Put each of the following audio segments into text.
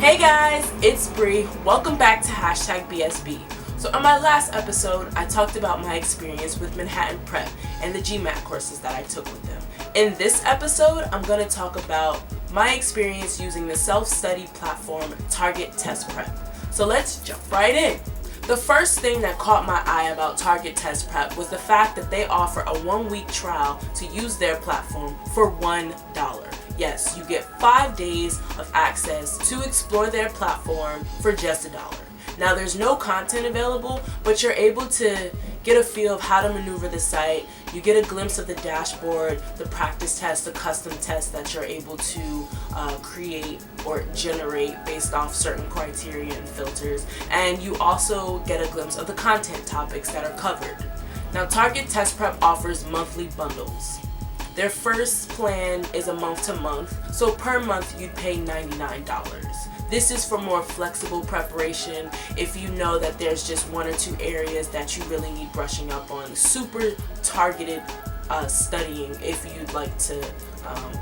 Hey guys, it's Bree. Welcome back to #BSB. So on my last episode, I talked about my experience with Manhattan Prep and the Gmat courses that I took with them. In this episode, I'm going to talk about my experience using the self-study platform Target Test Prep. So let's jump right in. The first thing that caught my eye about Target Test Prep was the fact that they offer a 1-week trial to use their platform for $1. Yes, you get 5 days of access to explore their platform for just $1. Now there's no content available, but you're able to get a feel of how to maneuver the site. You get a glimpse of the dashboard, the practice tests, the custom tests that you're able to create or generate based off certain criteria and filters. And you also get a glimpse of the content topics that are covered. Now Target Test Prep offers monthly bundles. Their first plan is a month-to-month, so per month you'd pay $99. This is for more flexible preparation if you know that there's just 1 or 2 areas that you really need brushing up on. Super targeted studying if you'd like to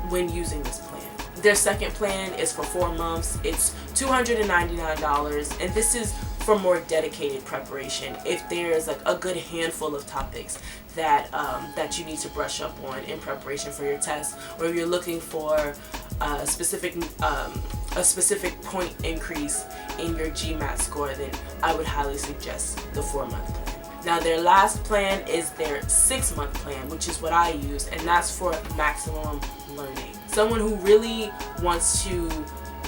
when using this plan. Their second plan is for 4 months. It's $299, and this is for more dedicated preparation. If there's like a good handful of topics that that you need to brush up on in preparation for your test, or if you're looking for a specific point increase in your Gmat score, then I would highly suggest the 4-month plan. Now their last plan is their 6-month plan, which is what I use, and that's for maximum learning. Someone who really wants to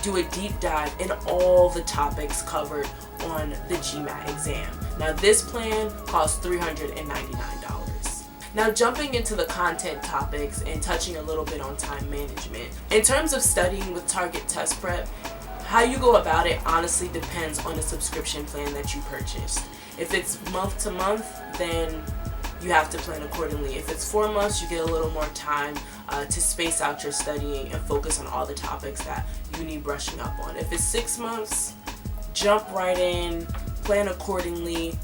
do a deep dive in all the topics covered on the Gmat exam. Now this plan costs $399. Now jumping into the content topics and touching a little bit on time management. In terms of studying with Target Test Prep, how you go about it honestly depends on the subscription plan that you purchased. If it's month to month, then you have to plan accordingly. If it's 4 months, you get a little more time to space out your studying and focus on all the topics that you need brushing up on. If it's 6 months, jump right in, plan accordingly,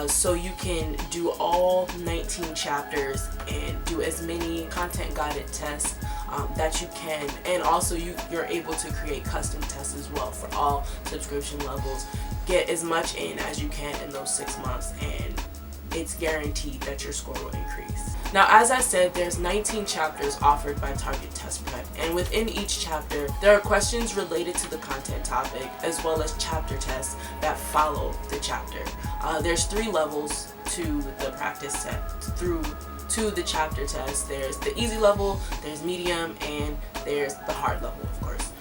so you can do all 19 chapters and do as many content guided tests that you can, and also you're able to create custom tests as well for all subscription levels. Get as much in as you can in those 6 months, and it's guaranteed that your score will increase. Now, as I said, there's 19 chapters offered by Target Test Prep, and within each chapter, there are questions related to the content topic, as well as chapter tests that follow the chapter. There's 3 levels to the practice test, to the chapter test. There's the easy level, there's medium, and there's the hard level, of course.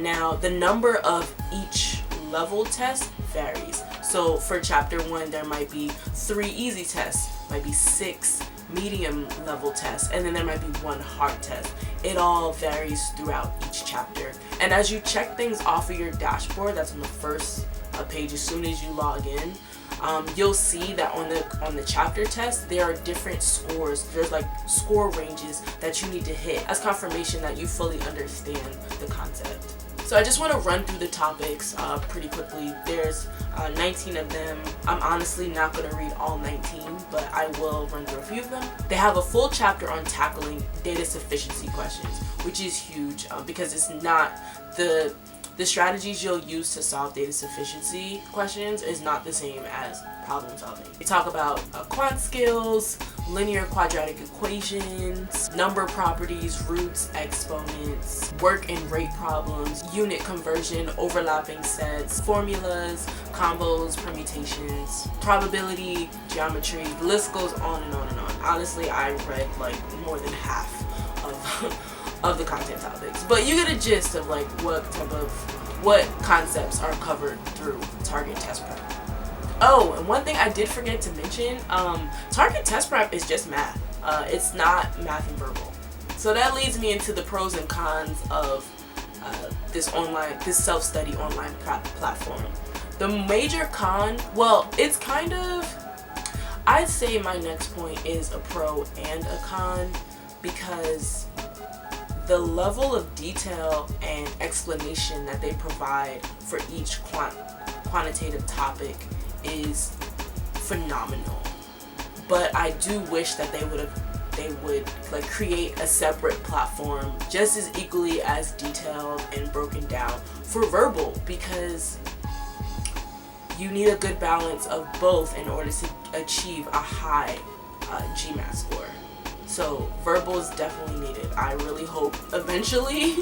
Now, the number of each level test varies. So for chapter 1, there might be 3 easy tests, might be 6 medium level tests, and then there might be 1 hard test. It all varies throughout each chapter. And as you check things off of your dashboard, that's on the first page as soon as you log in, you'll see that on the chapter test there are different scores. There's like score ranges that you need to hit as confirmation that you fully understand the concept. So I just want to run through the topics pretty quickly. There's 19 of them. I'm honestly not going to read all 19, but I will run through a few of them. They have a full chapter on tackling data sufficiency questions, which is huge because it's not the strategies you'll use to solve data sufficiency questions is not the same as problem solving. They talk about quant skills, linear quadratic equations, number properties, roots, exponents, work and rate problems, unit conversion, overlapping sets, formulas, combos, permutations, probability, geometry. The list goes on and on and on. Honestly, I read like more than half of the content topics, but you get a gist of like what concepts are covered through Target Test Prep. Oh, and one thing I did forget to mention, Target Test Prep is just math. It's not math and verbal. So that leads me into the pros and cons of this self-study online platform. The major con, well, it's kind of, I'd say my next point is a pro and a con, because the level of detail and explanation that they provide for each quantitative topic is phenomenal. But I do wish that they would have they would like create a separate platform just as equally as detailed and broken down for verbal, because you need a good balance of both in order to achieve a high Gmat score. So verbal is definitely needed. I really hope eventually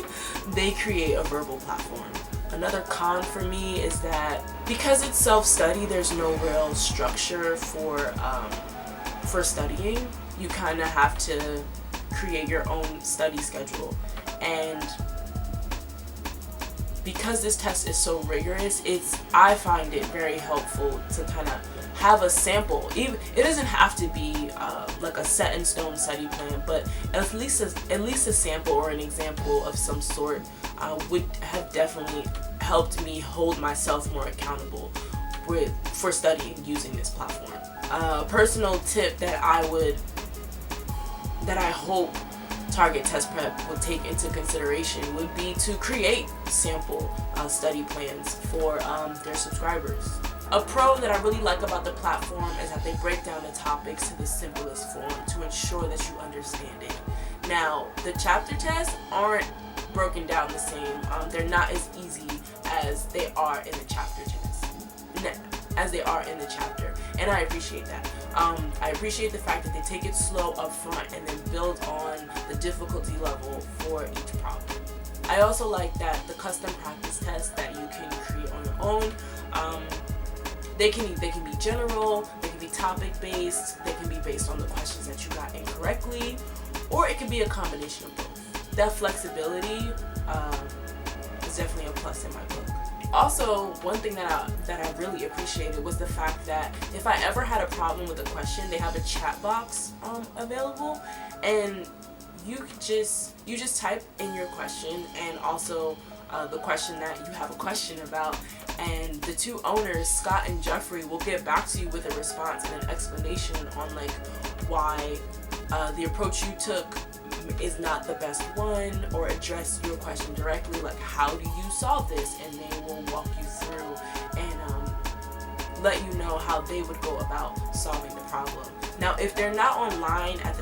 they create a verbal platform. Another con for me is that because it's self-study, there's no real structure for studying. You kind of have to create your own study schedule, and because this test is so rigorous, I find it very helpful to kind of have a sample. Even it doesn't have to be like a set in stone study plan, but at least a sample or an example of some sort would have definitely helped me hold myself more accountable for studying using this platform. Personal tip that I hope Target Test Prep would take into consideration would be to create sample study plans for their subscribers. A pro that I really like about the platform is that they break down the topics to the simplest form to ensure that you understand it. Now, the chapter tests aren't broken down the same. They're not as easy as they are in the chapter tests, and I appreciate that. I appreciate the fact that they take it slow up front and then build on the difficulty level for each problem. I also like that the custom practice tests that you can create on your own, they can be general, they can be topic based, they can be based on the questions that you got incorrectly, or it can be a combination of both. That flexibility is definitely a plus in my book. Also, one thing that I really appreciated was the fact that if I ever had a problem with a question, they have a chat box available, and you just type in your question and also the question that you have a question about, and the two owners, Scott and Jeffrey, will get back to you with a response and an explanation on like why the approach you took is not the best one, or address your question directly, like how do you solve this, and they will walk you through and let you know how they would go about solving the problem. Now, if they're not online at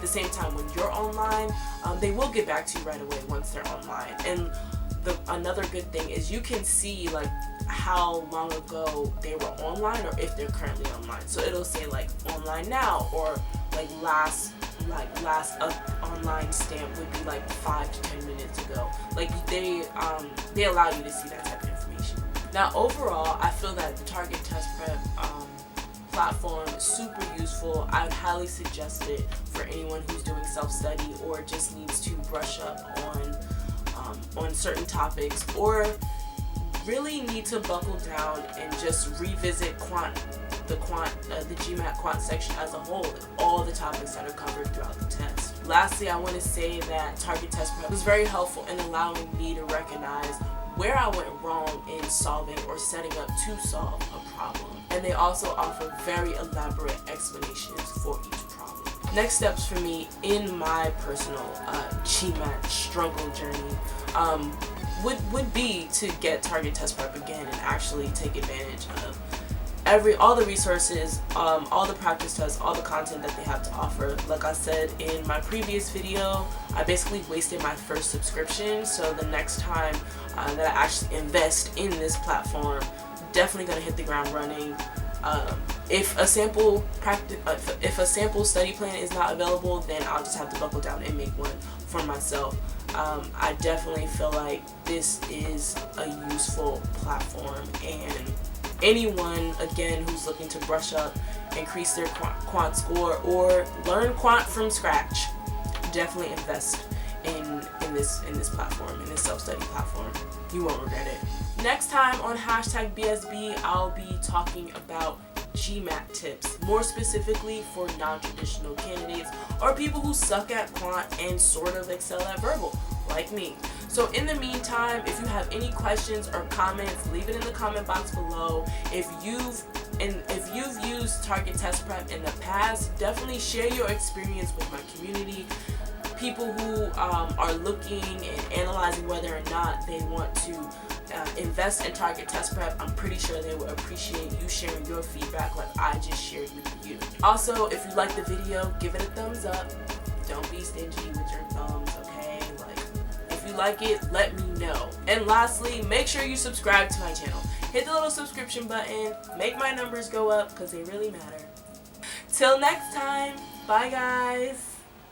the same time when you're online, they will get back to you right away once they're online. And another good thing is you can see like how long ago they were online, or if they're currently online. So it'll say like online now, or like last online stamp would be like 5 to 10 minutes ago. Like they allow you to see that type of information. Now overall, I feel that the Target Test Prep platform is super useful. I would highly suggest it for anyone who's doing self-study or just needs to brush up on certain topics, or really need to buckle down and just revisit the Gmat quant section as a whole, all the topics that are covered throughout the test. Lastly, I want to say that Target Test Prep was very helpful in allowing me to recognize where I went wrong in solving or setting up to solve a problem. And they also offer very elaborate explanations for each problem. Next steps for me in my personal Gmat struggle journey would be to get Target Test Prep again and actually take advantage of all the resources, all the practice tests, all the content that they have to offer. Like I said in my previous video, I basically wasted my first subscription, so the next time that I actually invest in this platform, definitely gonna hit the ground running. If a sample study plan is not available, then I'll just have to buckle down and make one for myself. I definitely feel like this is a useful platform, and anyone again who's looking to brush up, increase their quant score, or learn quant from scratch, definitely invest in this platform, in this self-study platform. You won't regret it. Next time on #BSB, I'll be talking about Gmat tips, more specifically for non-traditional candidates or people who suck at quant and sort of excel at verbal, like me. So in the meantime, if you have any questions or comments, leave it in the comment box below. If you've used Target Test Prep in the past, definitely share your experience with my community. People who are looking and analyzing whether or not they want to invest in Target Test Prep, I'm pretty sure they will appreciate you sharing your feedback like I just shared with you. Also, if you like the video, give it a thumbs up. Don't be stingy with your thumbs, okay? Like, if you like it, let me know. And lastly, make sure you subscribe to my channel. Hit the little subscription button, make my numbers go up because they really matter. Till next time, bye guys.